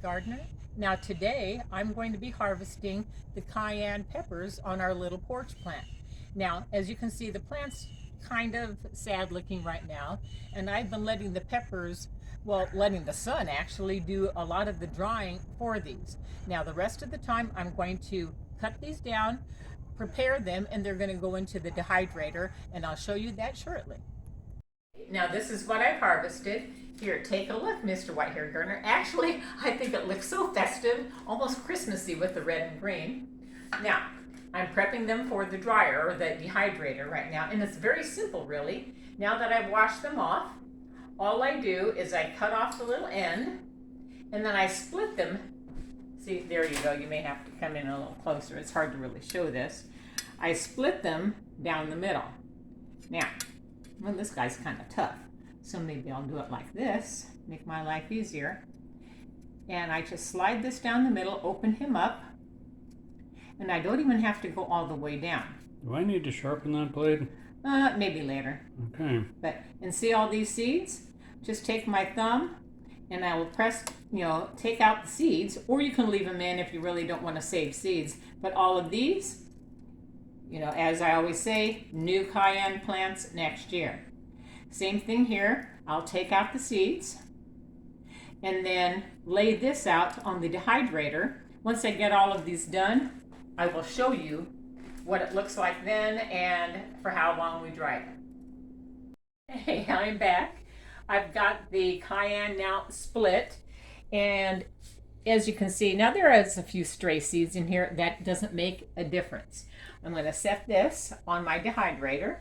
Gardener. Now today I'm going to be harvesting the cayenne peppers on our little porch plant. Now as you can see, the plant's kind of sad looking right now, and I've been letting the peppers, well, letting the sun actually do a lot of the drying for these. Now the rest of the time I'm going to cut these down, prepare them, and they're going to go into the dehydrator, and I'll show you that shortly. Now this is what I've harvested. Here, take a look, Mr. White-haired Gardener. Actually, I think it looks so festive, almost Christmassy with the red and green. Now, I'm prepping them for the dryer or the dehydrator right now, and it's very simple, really. Now that I've washed them off, all I do is I cut off the little end, and then I split them. See, there you go. You may have to come in a little closer. It's hard to really show this. I split them down the middle. Now, well, this guy's kind of tough, so maybe I'll do it like this, make my life easier. And I just slide this down the middle, open him up, and I don't even have to go all the way down. Do I need to sharpen that blade? Maybe later. Okay. And see all these seeds? Just take my thumb and I will press, take out the seeds, or you can leave them in if you really don't want to save seeds. But all of these, as I always say, new cayenne plants next year. Same thing here. I'll take out the seeds and then lay this out on the dehydrator. Once I get all of these done, I will show you what it looks like then and for how long we dry it. Hey, I'm back. I've got the cayenne now split, and as you can see, now there is a few stray seeds in here. That doesn't make a difference. I'm going to set this on my dehydrator,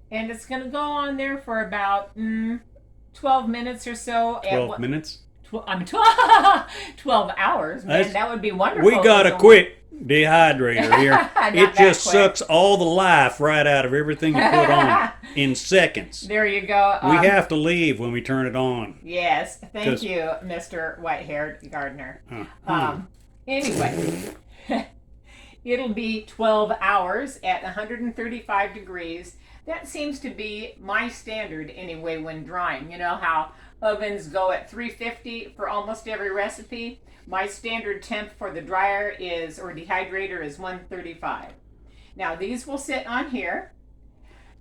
and it's going to go on there for about 12 minutes or so. 12 minutes? 12 hours, man. That would be wonderful. We got a quick dehydrator here. It just sucks all the life right out of everything you put on in seconds. There you go. We have to leave when we turn it on. Yes. Thank you, Mr. White-haired Gardener. Anyway, it'll be 12 hours at 135 degrees. That seems to be my standard anyway when drying. You know how ovens go at 350 for almost every recipe? My standard temp for the dryer or dehydrator is 135. Now these will sit on here,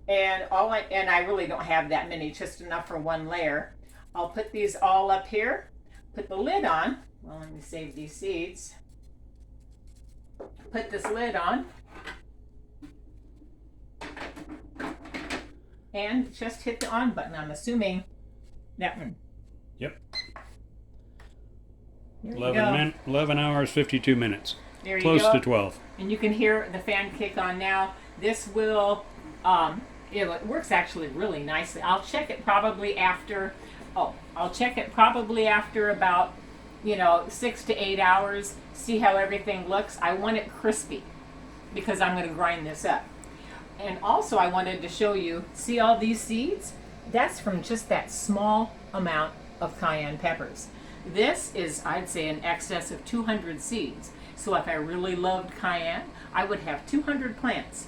and I really don't have that many, just enough for one layer. I'll put these all up here, put the lid on. Well, let me save these seeds. Put this lid on, and just hit the on button. I'm assuming that one. Yep. 11 hours, 52 minutes. There you Close go. to 12. And you can hear the fan kick on now. This will, it works actually really nicely. I'll check it probably after about, 6 to 8 hours, see how everything looks. I want it crispy because I'm going to grind this up. And also I wanted to show you, see all these seeds? That's from just that small amount of cayenne peppers. This is, I'd say, in excess of 200 seeds. So if I really loved cayenne, I would have 200 plants,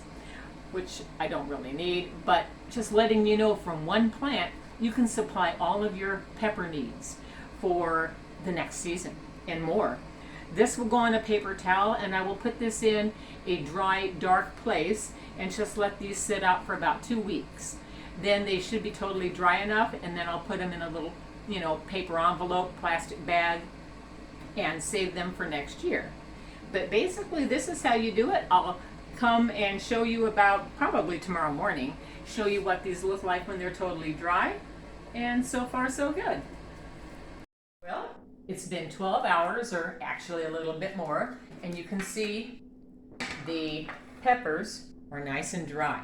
which I don't really need, but just letting you know, from one plant, you can supply all of your pepper needs for the next season and more. This will go on a paper towel, and I will put this in a dry, dark place and just let these sit out for about 2 weeks. Then they should be totally dry enough, and then I'll put them in a little, paper envelope, plastic bag, and save them for next year. But basically, this is how you do it. I'll come and show you about, probably tomorrow morning, show you what these look like when they're totally dry. And so far, so good. Well, it's been 12 hours, or actually a little bit more, and you can see the peppers are nice and dry.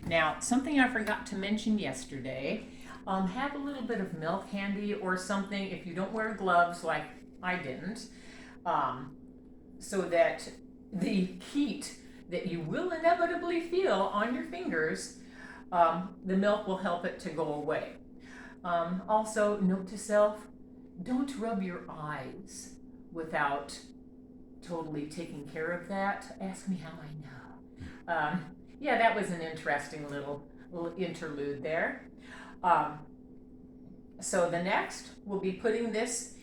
Now, something I forgot to mention yesterday, have a little bit of milk handy or something if you don't wear gloves like I didn't, so that the heat that you will inevitably feel on your fingers, the milk will help it to go away. Also, note to self, don't rub your eyes without totally taking care of that. Ask me how I know. Yeah, that was an interesting little interlude there. So the next, we'll be putting this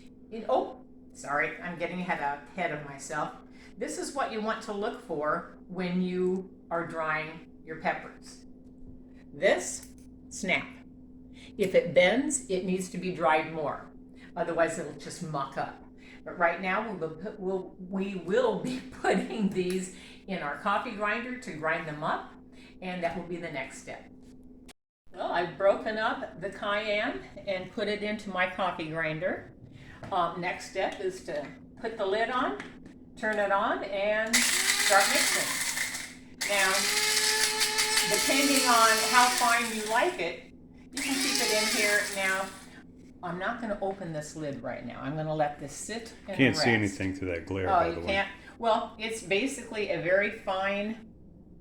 Oh, sorry, I'm getting ahead of myself. This is what you want to look for when you are drying your peppers. This, snap. If it bends, it needs to be dried more. Otherwise, it'll just muck up. But right now, we will be putting these in our coffee grinder to grind them up, and that will be the next step. Well, I've broken up the cayenne and put it into my coffee grinder. Next step is to put the lid on, turn it on, and start mixing. Now, depending on how fine you like it, you can keep it in here. Now, I'm not going to open this lid right now. I'm going to let this sit and Can't rest. see anything through that glare, by the way. Oh, you can't? Well, it's basically a very fine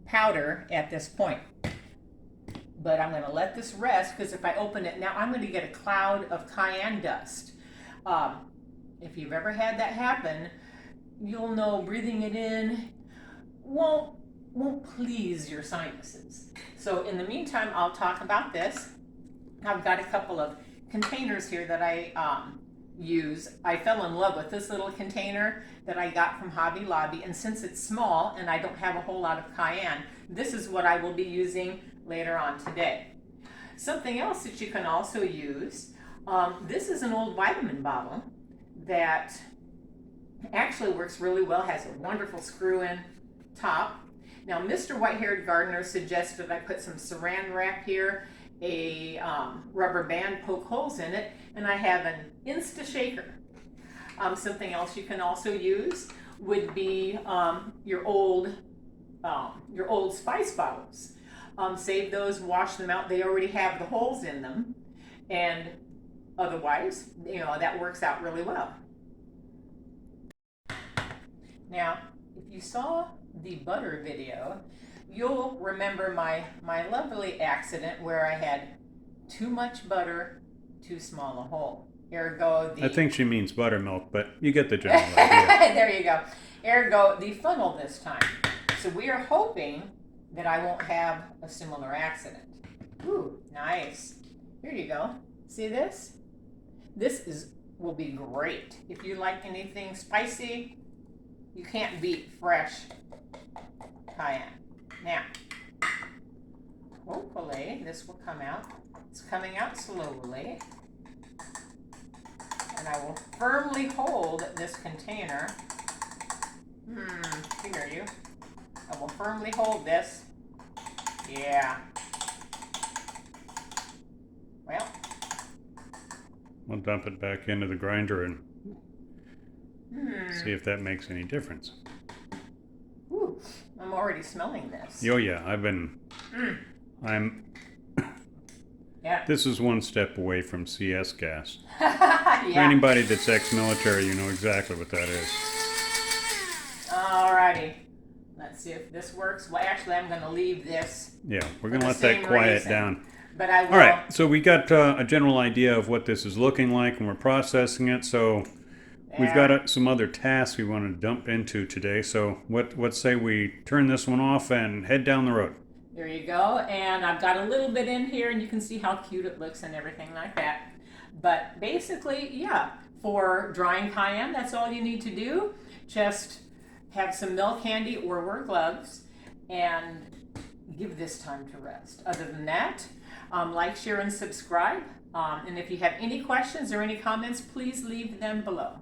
powder at this point. But I'm going to let this rest, because if I open it now, I'm going to get a cloud of cayenne dust. If you've ever had that happen, you'll know breathing it in won't please your sinuses. So in the meantime, I'll talk about this. I've got a couple of containers here that I use. I fell in love with this little container that I got from Hobby Lobby, and since it's small and I don't have a whole lot of cayenne, this is what I will be using later on today. Something else that you can also use, this is an old vitamin bottle that actually works really well, has a wonderful screw-in top. Now, Mr. White-Haired Gardener suggested I put some saran wrap here, a rubber band, poke holes in it, and I have an Insta Shaker. Something else you can also use would be your old spice bottles. Save those, wash them out. They already have the holes in them, and otherwise, that works out really well. Now, if you saw the butter video, you'll remember my lovely accident where I had too much butter, too small a hole. Ergo, I think she means buttermilk, but you get the general idea. There you go. Ergo, the funnel this time. So we are hoping that I won't have a similar accident. Ooh, nice. Here you go. See this? This will be great. If you like anything spicy, you can't beat fresh cayenne. Now, hopefully this will come out. It's coming out slowly. And I will firmly hold this container. Hear you. I will firmly hold this. Yeah. Well. We'll dump it back into the grinder and see if that makes any difference. Ooh, I'm already smelling this. Oh yeah, Yeah. This is one step away from CS gas. Yeah. For anybody that's ex-military, you know exactly what that is. Alrighty. Let's see if this works. Well, actually, I'm going to leave this. Yeah, we're going to let that quiet down. But I will. All right, so we got a general idea of what this is looking like and we're processing it. So we've got some other tasks we want to dump into today. So what say we turn this one off and head down the road? There you go. And I've got a little bit in here, and you can see how cute it looks and everything like that. But basically, yeah, for drying cayenne, that's all you need to do. Just have some milk handy or wear gloves and give this time to rest. Other than that, like, share, and subscribe. And if you have any questions or any comments, please leave them below.